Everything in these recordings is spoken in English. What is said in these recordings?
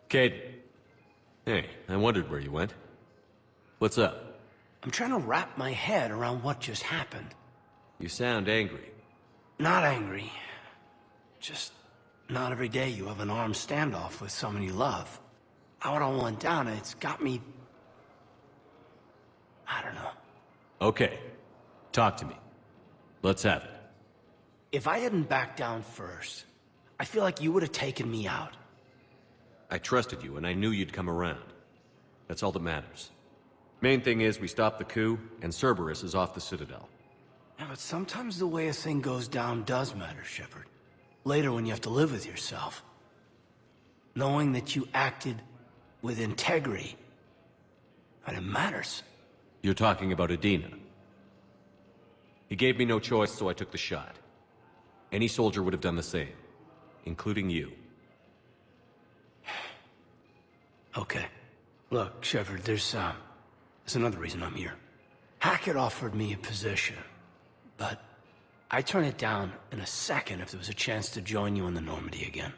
Kate. Hey, I wondered where you went. What's up? I'm trying to wrap my head around what just happened. You sound angry. Not angry. Just not every day you have an armed standoff with someone you love. How it all went down, it's got me... I don't know. Okay. Talk to me. Let's have it. If I hadn't backed down first, I feel like you would have taken me out. I trusted you, and I knew you'd come around. That's all that matters. Main thing is we stopped the coup, and Cerberus is off the Citadel. Yeah, but sometimes the way a thing goes down does matter, Shepard. Later when you have to live with yourself. Knowing that you acted with integrity, and it matters. You're talking about Adina. He gave me no choice, so I took the shot. Any soldier would have done the same, including you. Okay. Look, Shepard, there's another reason I'm here. Hackett offered me a position, but I'd turn it down in a second if there was a chance to join you in the Normandy again.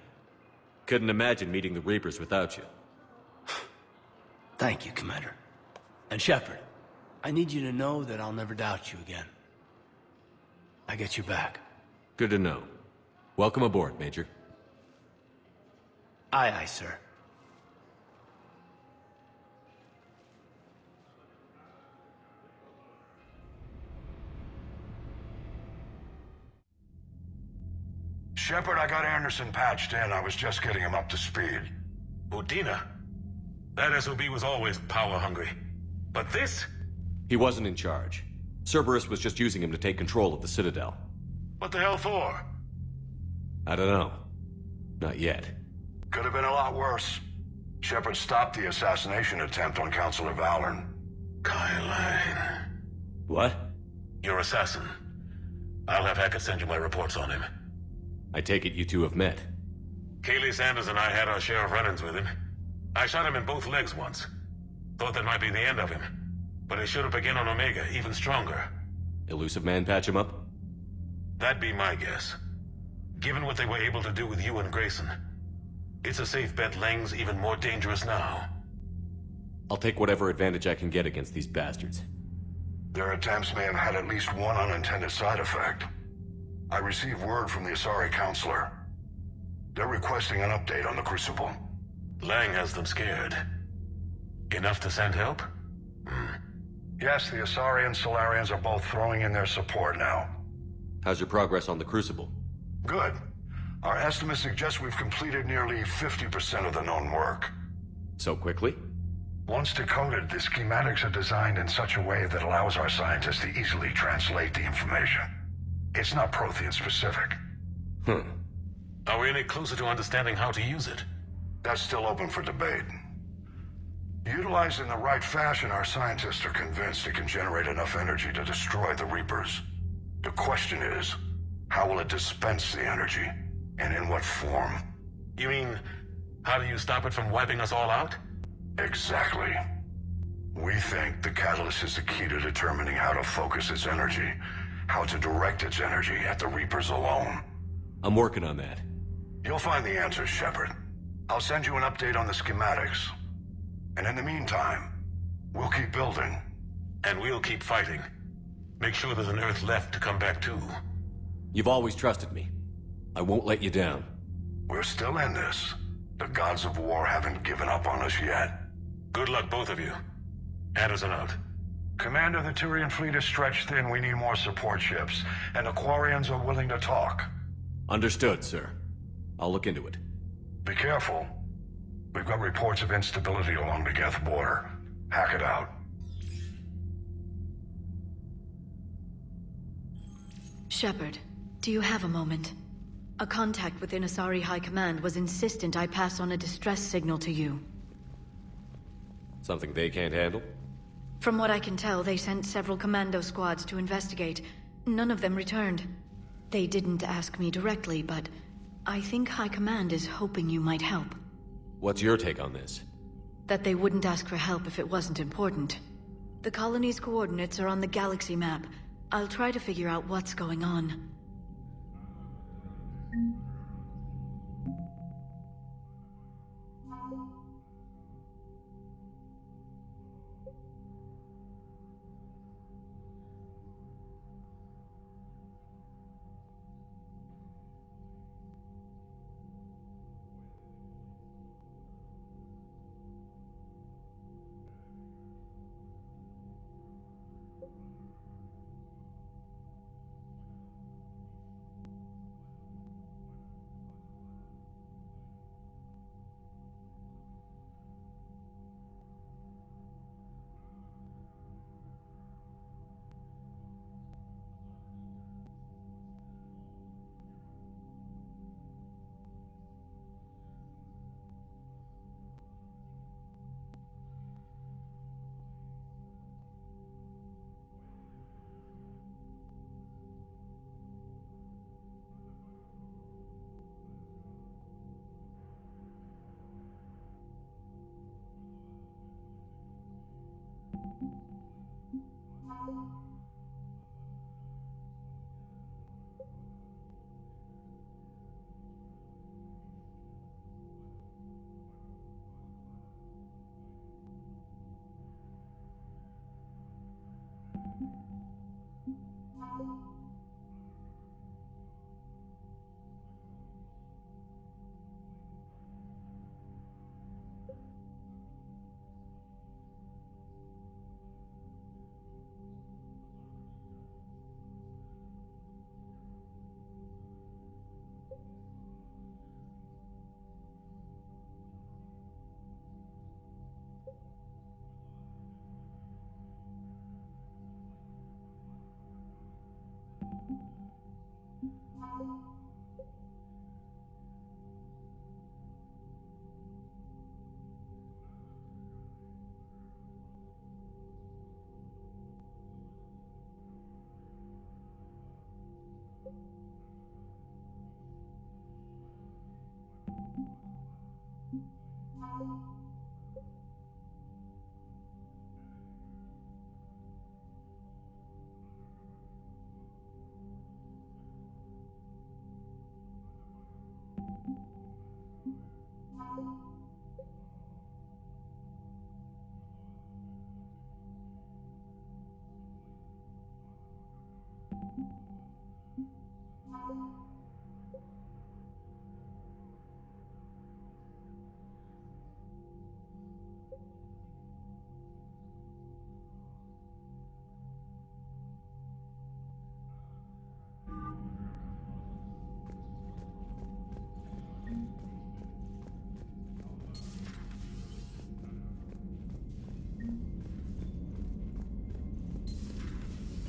Couldn't imagine meeting the Reapers without you. Thank you, Commander. And Shepard, I need you to know that I'll never doubt you again. I get your back. Good to know. Welcome aboard, Major. Aye, aye, sir. Shepard, I got Anderson patched in. I was just getting him up to speed. Udina? That SOB was always power-hungry. But this? He wasn't in charge. Cerberus was just using him to take control of the Citadel. What the hell for? I don't know. Not yet. Could have been a lot worse. Shepard stopped the assassination attempt on Counselor Valorn. Kai Lang. What? Your assassin. I'll have Hackett send you my reports on him. I take it you two have met. Kaylee Sanders and I had our share of run-ins with him. I shot him in both legs once. Thought that might be the end of him. But he should have begun on Omega, even stronger. Elusive Man patch him up? That'd be my guess. Given what they were able to do with you and Grayson, it's a safe bet Lang's even more dangerous now. I'll take whatever advantage I can get against these bastards. Their attempts may have had at least one unintended side effect. I received word from the Asari Counselor. They're requesting an update on the Crucible. Lang has them scared. Enough to send help? Yes, the Asari and Solarians are both throwing in their support now. How's your progress on the Crucible? Good. Our estimates suggest we've completed nearly 50% of the known work. So quickly? Once decoded, the schematics are designed in such a way that allows our scientists to easily translate the information. It's not Prothean specific. Are we any closer to understanding how to use it? That's still open for debate. Utilized in the right fashion, our scientists are convinced it can generate enough energy to destroy the Reapers. The question is, how will it dispense the energy, and in what form? You mean, how do you stop it from wiping us all out? Exactly. We think the catalyst is the key to determining how to focus its energy, how to direct its energy at the Reapers alone. I'm working on that. You'll find the answers, Shepard. I'll send you an update on the schematics. And in the meantime, we'll keep building. And we'll keep fighting. Make sure there's an Earth left to come back to. You've always trusted me. I won't let you down. We're still in this. The gods of war haven't given up on us yet. Good luck, both of you. Anderson out. Commander, the Turian fleet is stretched thin. We need more support ships. And the Quarians are willing to talk. Understood, sir. I'll look into it. Be careful. We've got reports of instability along the Geth border. Hack it out. Shepard, do you have a moment? A contact within Asari High Command was insistent I pass on a distress signal to you. Something they can't handle? From what I can tell, they sent several commando squads to investigate. None of them returned. They didn't ask me directly, but I think High Command is hoping you might help. What's your take on this? That they wouldn't ask for help if it wasn't important. The colony's coordinates are on the galaxy map. I'll try to figure out what's going on.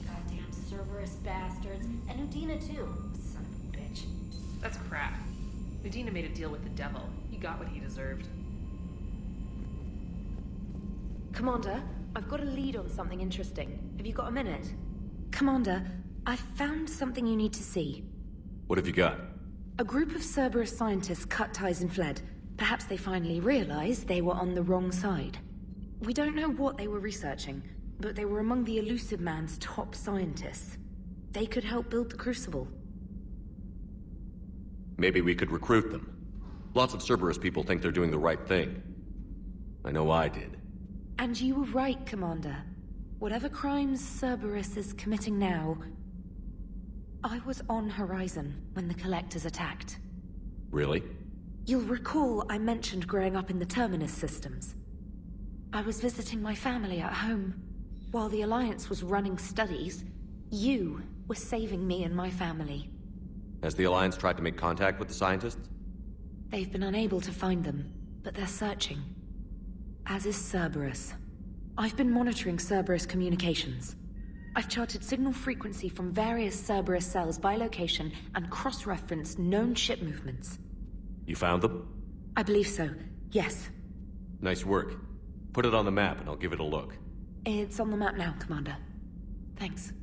Goddamn Cerberus bastards. And Udina too. Son of a bitch. That's crap. Medina made a deal with the devil. He got what he deserved. Commander, I've got a lead on something interesting. Have you got a minute? Commander, I've found something you need to see. What have you got? A group of Cerberus scientists cut ties and fled. Perhaps they finally realized they were on the wrong side. We don't know what they were researching, but they were among the Elusive Man's top scientists. They could help build the Crucible. Maybe we could recruit them. Lots of Cerberus people think they're doing the right thing. I know I did. And you were right, Commander. Whatever crimes Cerberus is committing now, I was on Horizon when the Collectors attacked. Really? You'll recall I mentioned growing up in the Terminus systems. I was visiting my family at home. While the Alliance was running studies, you were saving me and my family. Has the Alliance tried to make contact with the scientists? They've been unable to find them, but they're searching. As is Cerberus. I've been monitoring Cerberus communications. I've charted signal frequency from various Cerberus cells by location and cross-referenced known ship movements. You found them? I believe so, yes. Nice work. Put it on the map and I'll give it a look. It's on the map now, Commander. Thanks.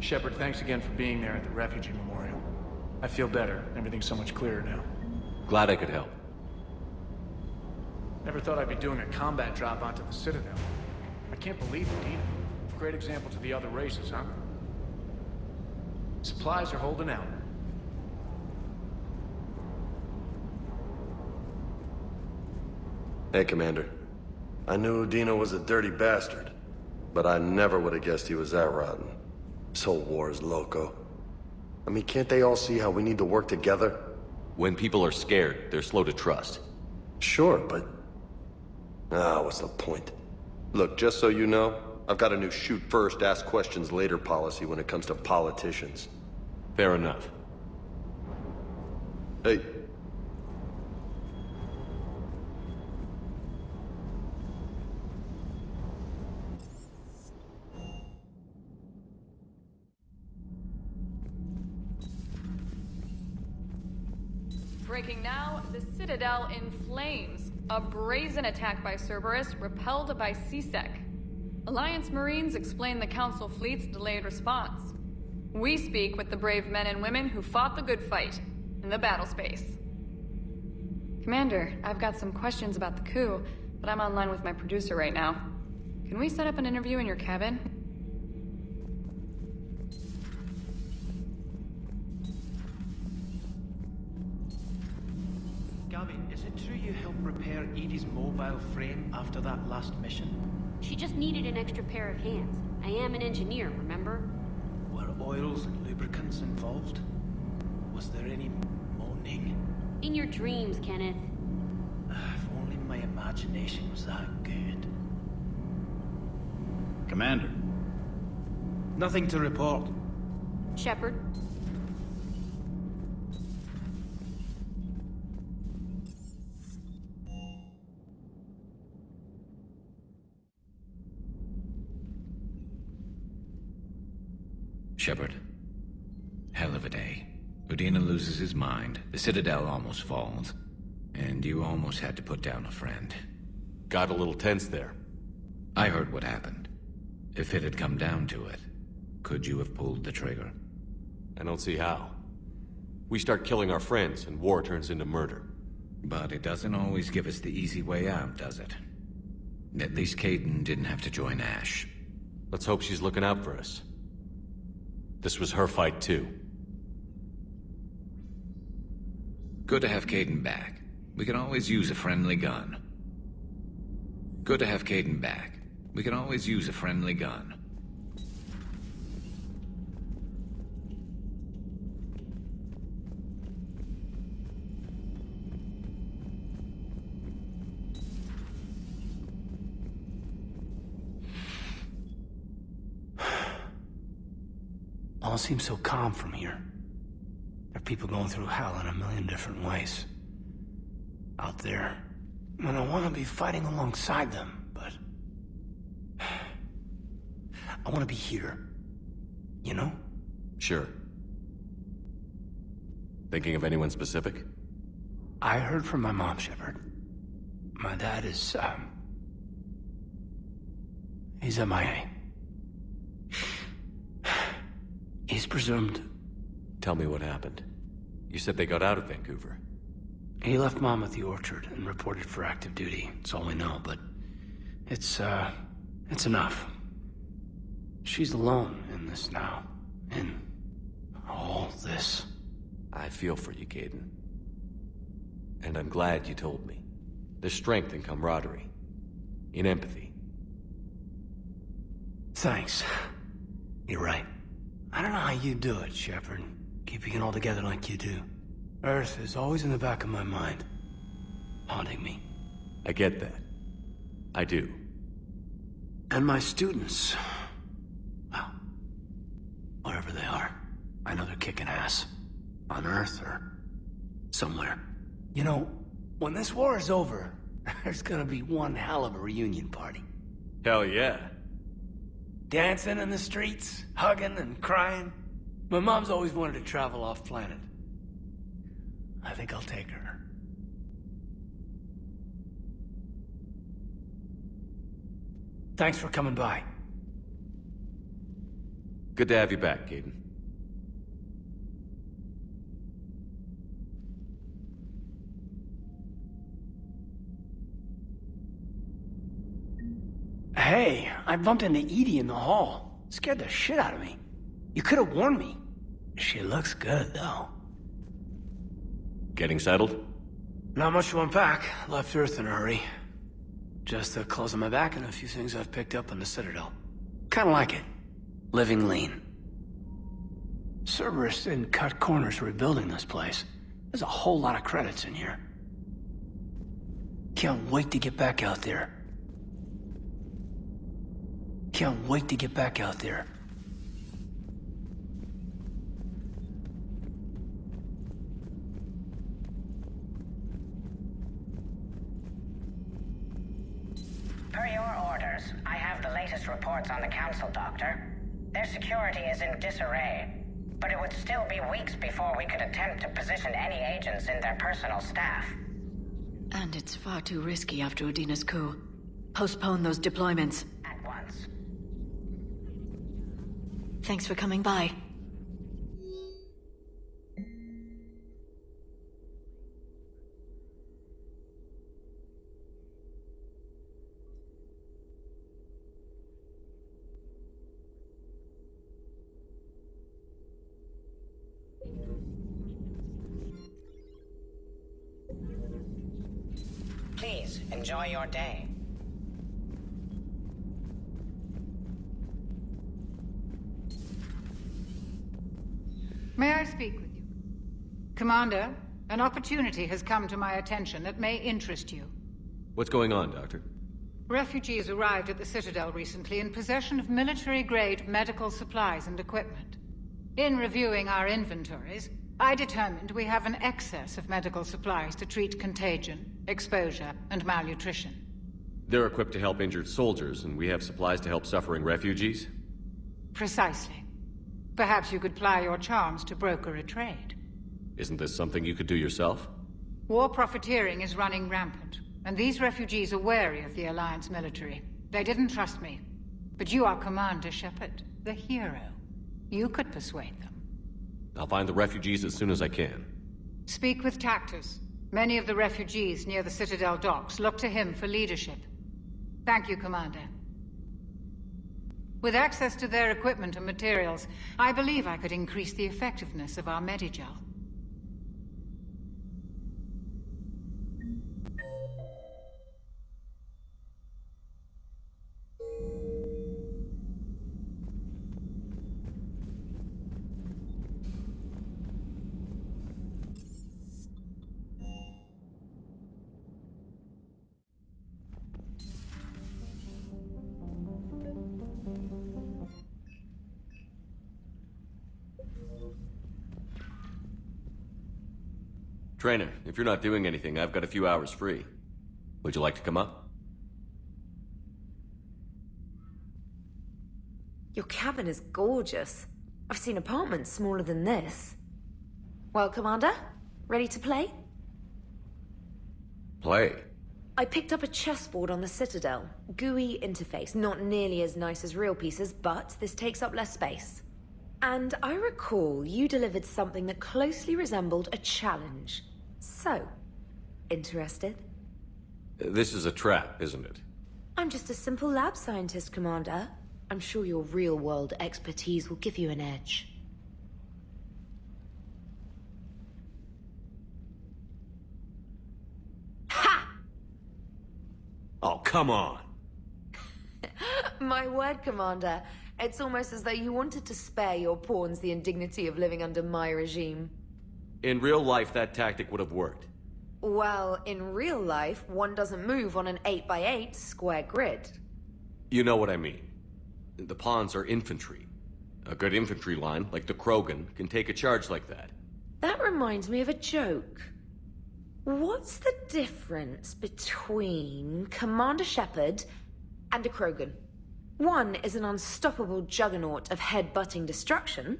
Shepard, thanks again for being there at the Refugee Memorial. I feel better. Everything's so much clearer now. Glad I could help. Never thought I'd be doing a combat drop onto the Citadel. I can't believe it, Dina. Great example to the other races, huh? Supplies are holding out. Hey, Commander. I knew Udina was a dirty bastard, but I never would have guessed he was that rotten. This whole war is loco. I mean, can't they all see how we need to work together? When people are scared, they're slow to trust. Sure, but... what's the point? Look, just so you know, I've got a new shoot first, ask questions later policy when it comes to politicians. Fair enough. Hey. Breaking now, the Citadel in flames. A brazen attack by Cerberus, repelled by CSEC. Alliance Marines explain the Council fleet's delayed response. We speak with the brave men and women who fought the good fight in the battle space. Commander, I've got some questions about the coup, but I'm online with my producer right now. Can we set up an interview in your cabin? Gabby, is it true you helped repair Edie's mobile frame after that last mission? She just needed an extra pair of hands. I am an engineer, remember? Were oils and lubricants involved? Was there any moaning? In your dreams, Kenneth. If only my imagination was that good. Commander. Nothing to report. Shepard. Shepard. Hell of a day. Udina loses his mind, the Citadel almost falls, and you almost had to put down a friend. Got a little tense there. I heard what happened. If it had come down to it, could you have pulled the trigger? I don't see how. We start killing our friends, and war turns into murder. But it doesn't always give us the easy way out, does it? At least Kaidan didn't have to join Ash. Let's hope she's looking out for us. This was her fight, too. Good to have Kaidan back. We can always use a friendly gun. Good to have Kaidan back. We can always use a friendly gun. All seems so calm from here. There are people going through hell in a million different ways. Out there. And I want to be fighting alongside them, but... I want to be here. You know? Sure. Thinking of anyone specific? I heard from my mom, Shepard. My dad is, he's MIA. He's presumed... Tell me what happened. You said they got out of Vancouver. He left Mom at the orchard and reported for active duty. It's all we know, but... It's enough. She's alone in this now. In all this. I feel for you, Kaidan. And I'm glad you told me. There's strength in camaraderie. In empathy. Thanks. You're right. I don't know how you do it, Shepard. Keeping it all together like you do. Earth is always in the back of my mind. Haunting me. I get that. I do. And my students... well, wherever they are. I know they're kicking ass. On Earth or... somewhere. You know, when this war is over, there's gonna be one hell of a reunion party. Hell yeah. Dancing in the streets, hugging and crying. My mom's always wanted to travel off-planet. I think I'll take her. Thanks for coming by. Good to have you back, Caden. Hey, I bumped into Edie in the hall. Scared the shit out of me. You could have warned me. She looks good, though. Getting settled? Not much to unpack. Left Earth in a hurry. Just the clothes on my back and a few things I've picked up on the Citadel. Kinda like it. Living lean. Cerberus didn't cut corners rebuilding this place. There's a whole lot of credits in here. Can't wait to get back out there. Can't wait to get back out there. Per your orders, I have the latest reports on the Council, Doctor. Their security is in disarray, but it would still be weeks before we could attempt to position any agents in their personal staff. And it's far too risky after Udina's coup. Postpone those deployments. At once. Thanks for coming by. Please, enjoy your day. May I speak with you? Commander, an opportunity has come to my attention that may interest you. What's going on, Doctor? Refugees arrived at the Citadel recently in possession of military-grade medical supplies and equipment. In reviewing our inventories, I determined we have an excess of medical supplies to treat contagion, exposure, and malnutrition. They're equipped to help injured soldiers, and we have supplies to help suffering refugees? Precisely. Perhaps you could ply your charms to broker a trade. Isn't this something you could do yourself? War profiteering is running rampant, and these refugees are wary of the Alliance military. They didn't trust me. But you are Commander Shepard, the hero. You could persuade them. I'll find the refugees as soon as I can. Speak with Tactus. Many of the refugees near the Citadel docks look to him for leadership. Thank you, Commander. With access to their equipment and materials, I believe I could increase the effectiveness of our Medigel. Trainer, if you're not doing anything, I've got a few hours free. Would you like to come up? Your cabin is gorgeous. I've seen apartments smaller than this. Well, Commander, ready to play? Play? I picked up a chessboard on the Citadel. GUI interface, not nearly as nice as real pieces, but this takes up less space. And I recall you delivered something that closely resembled a challenge. So, interested? This is a trap, isn't it? I'm just a simple lab scientist, Commander. I'm sure your real-world expertise will give you an edge. Ha! Oh, come on! My word, Commander. It's almost as though you wanted to spare your pawns the indignity of living under my regime. In real life, that tactic would have worked. Well, in real life, one doesn't move on an 8x8 square grid. You know what I mean. The pawns are infantry. A good infantry line, like the Krogan, can take a charge like that. That reminds me of a joke. What's the difference between Commander Shepard and a Krogan? One is an unstoppable juggernaut of head-butting destruction.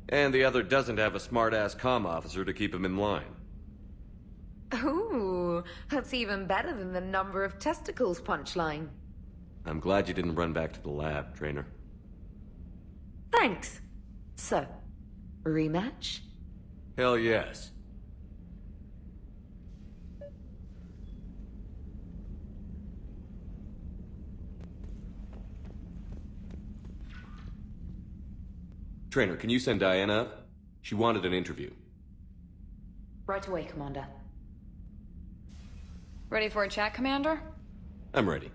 And the other doesn't have a smart-ass comm officer to keep him in line. Ooh, that's even better than the number of testicles punchline. I'm glad you didn't run back to the lab, Trainer. Thanks. So, rematch? Hell yes. Trainer, can you send Diana up? She wanted an interview. Right away, Commander. Ready for a chat, Commander? I'm ready.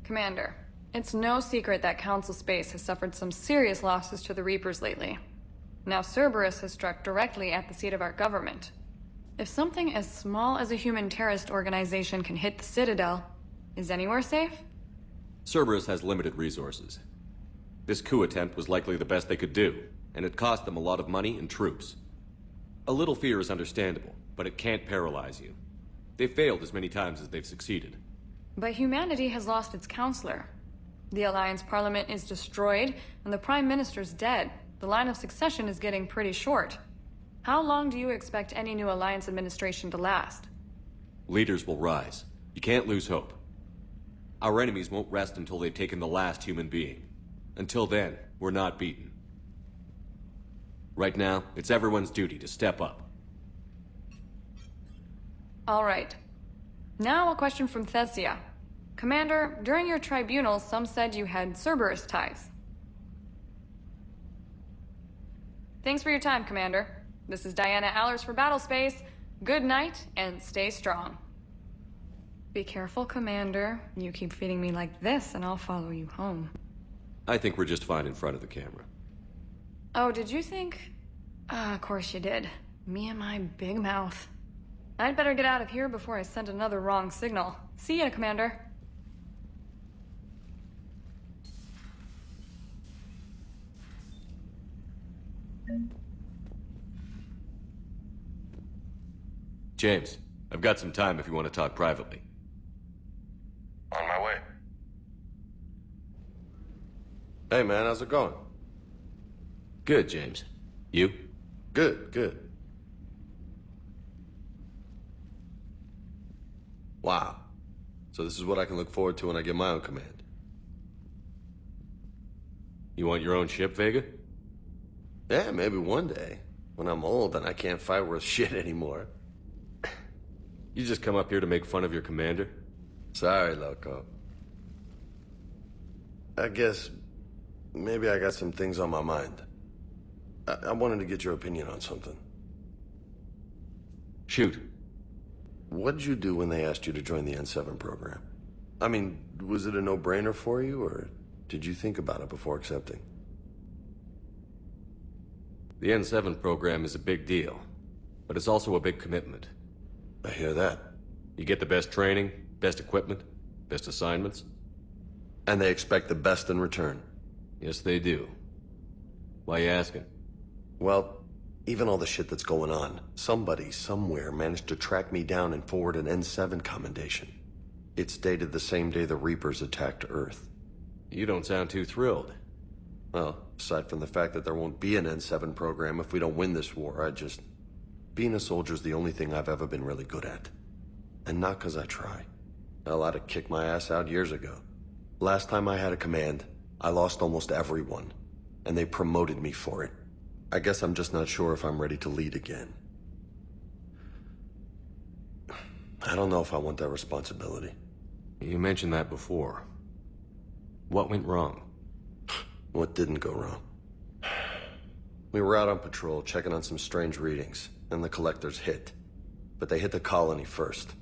Commander, it's no secret that Council Space has suffered some serious losses to the Reapers lately. Now Cerberus has struck directly at the seat of our government. If something as small as a human terrorist organization can hit the Citadel, is anywhere safe? Cerberus has limited resources. This coup attempt was likely the best they could do, and it cost them a lot of money and troops. A little fear is understandable, but it can't paralyze you. They've failed as many times as they've succeeded. But humanity has lost its counselor. The Alliance Parliament is destroyed, and the Prime Minister's dead. The line of succession is getting pretty short. How long do you expect any new Alliance administration to last? Leaders will rise. You can't lose hope. Our enemies won't rest until they've taken the last human being. Until then, we're not beaten. Right now, it's everyone's duty to step up. All right. Now a question from Thesia. Commander, during your tribunal, some said you had Cerberus ties. Thanks for your time, Commander. This is Diana Allers for Battlespace. Good night, and stay strong. Be careful, Commander. You keep feeding me like this, and I'll follow you home. I think we're just fine in front of the camera. Oh, did you think? Of course you did. Me and my big mouth. I'd better get out of here before I send another wrong signal. See ya, Commander. James, I've got some time if you want to talk privately. On my way. Hey man, how's it going? Good, James. You? Good, good. Wow. So this is what I can look forward to when I get my own command. You want your own ship, Vega? Yeah, maybe one day. When I'm old and I can't fight worth shit anymore. You just come up here to make fun of your commander? Sorry, Loco. I guess maybe I got some things on my mind. I wanted to get your opinion on something. Shoot. What did you do when they asked you to join the N7 program? I mean, was it a no-brainer for you, or did you think about it before accepting? The N7 program is a big deal, but it's also a big commitment. I hear that. You get the best training, best equipment, best assignments. And they expect the best in return. Yes, they do. Why you asking? Well, even all the shit that's going on, somebody somewhere managed to track me down and forward an N7 commendation. It's dated the same day the Reapers attacked Earth. You don't sound too thrilled. Well, aside from the fact that there won't be an N7 program if we don't win this war, being a soldier's the only thing I've ever been really good at. And not 'cause I try. Hell, I'd have kicked my ass out years ago. Last time I had a command, I lost almost everyone, and they promoted me for it. I guess I'm just not sure if I'm ready to lead again. I don't know if I want that responsibility. You mentioned that before. What went wrong? What didn't go wrong? We were out on patrol, checking on some strange readings, and the collectors hit. But they hit the colony first.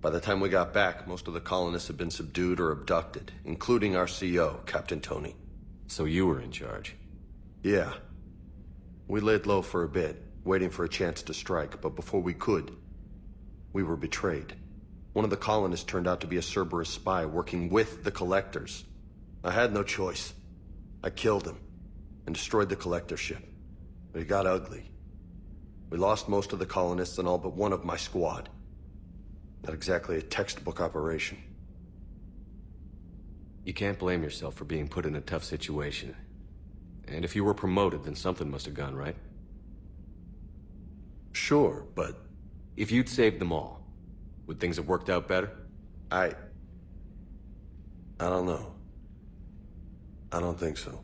By the time we got back, most of the colonists had been subdued or abducted, including our CO, Captain Tony. So you were in charge? Yeah. We laid low for a bit, waiting for a chance to strike, but before we could, we were betrayed. One of the colonists turned out to be a Cerberus spy working with the collectors. I had no choice. I killed him and destroyed the collector ship. But it got ugly. We lost most of the colonists and all but one of my squad. Not exactly a textbook operation. You can't blame yourself for being put in a tough situation. And if you were promoted, then something must have gone right. Sure, but... If you'd saved them all, would things have worked out better? I don't know. I don't think so.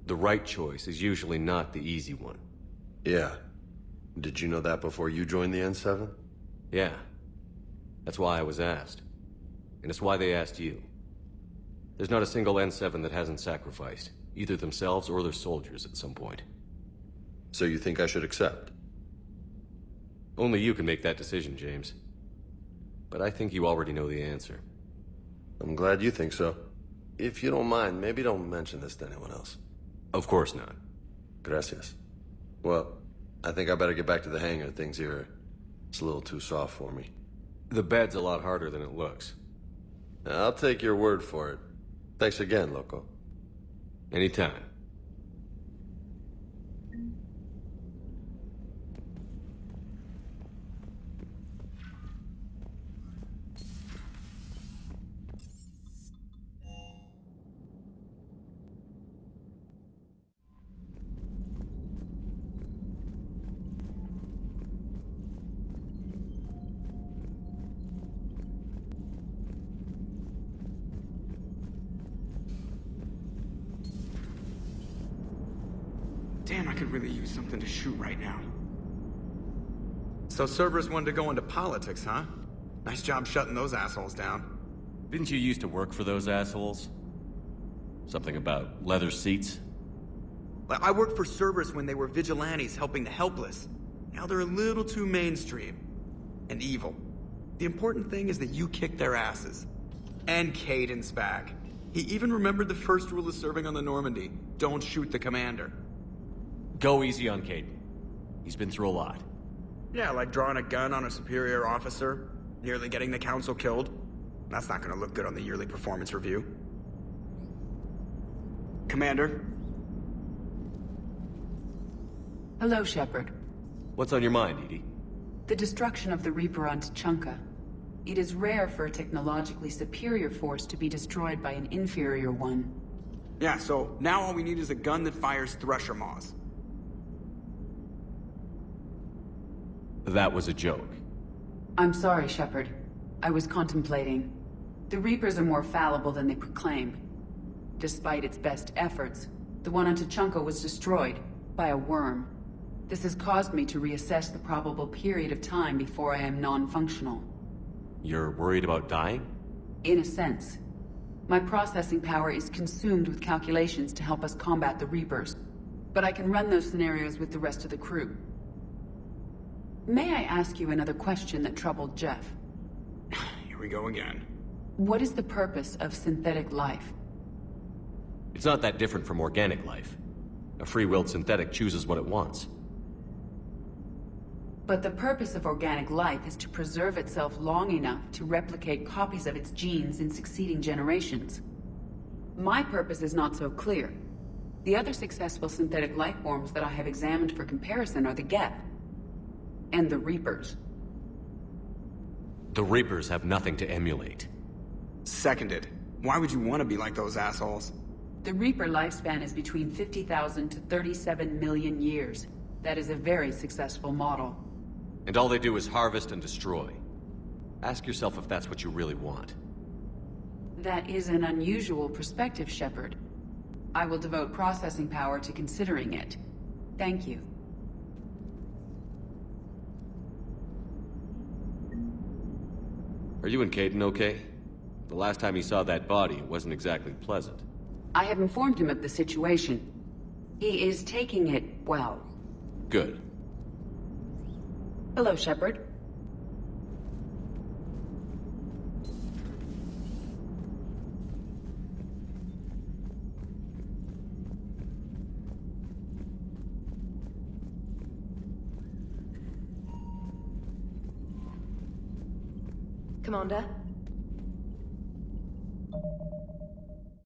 The right choice is usually not the easy one. Yeah. Did you know that before you joined the N7? Yeah. That's why I was asked. And it's why they asked you. There's not a single N7 that hasn't sacrificed, either themselves or their soldiers at some point. So you think I should accept? Only you can make that decision, James. But I think you already know the answer. I'm glad you think so. If you don't mind, maybe don't mention this to anyone else. Of course not. Gracias. Well, I think I better get back to the hangar. Things here, it's a little too soft for me. The bed's a lot harder than it looks. I'll take your word for it. Thanks again, Loco. Anytime. Damn, I could really use something to shoot right now. So Cerberus wanted to go into politics, huh? Nice job shutting those assholes down. Didn't you used to work for those assholes? Something about leather seats? I worked for Cerberus when they were vigilantes helping the helpless. Now they're a little too mainstream. And evil. The important thing is that you kicked their asses. And Caden's back. He even remembered the first rule of serving on the Normandy. Don't shoot the commander. Go easy on Caden. He's been through a lot. Yeah, like drawing a gun on a superior officer, nearly getting the council killed. That's not gonna look good on the yearly performance review. Commander? Hello, Shepard. What's on your mind, Edie? The destruction of the Reaper on Tuchanka. It is rare for a technologically superior force to be destroyed by an inferior one. Yeah, so now all we need is a gun that fires Thresher Maws. That was a joke. I'm sorry, Shepard. I was contemplating. The Reapers are more fallible than they proclaim. Despite its best efforts, the one on Tuchanka was destroyed by a worm. This has caused me to reassess the probable period of time before I am non-functional. You're worried about dying? In a sense. My processing power is consumed with calculations to help us combat the Reapers. But I can run those scenarios with the rest of the crew. May I ask you another question that troubled Jeff? Here we go again. What is the purpose of synthetic life? It's not that different from organic life. A free-willed synthetic chooses what it wants. But the purpose of organic life is to preserve itself long enough to replicate copies of its genes in succeeding generations. My purpose is not so clear. The other successful synthetic life forms that I have examined for comparison are the Geth and the Reapers. The Reapers have nothing to emulate. Seconded. Why would you want to be like those assholes? The Reaper lifespan is between 50,000 to 37 million years. That is a very successful model. And all they do is harvest and destroy. Ask yourself if that's what you really want. That is an unusual perspective, Shepard. I will devote processing power to considering it. Thank you. Are you and Caden okay? The last time he saw that body, it wasn't exactly pleasant. I have informed him of the situation. He is taking it well. Good. Hello, Shepard. Commander?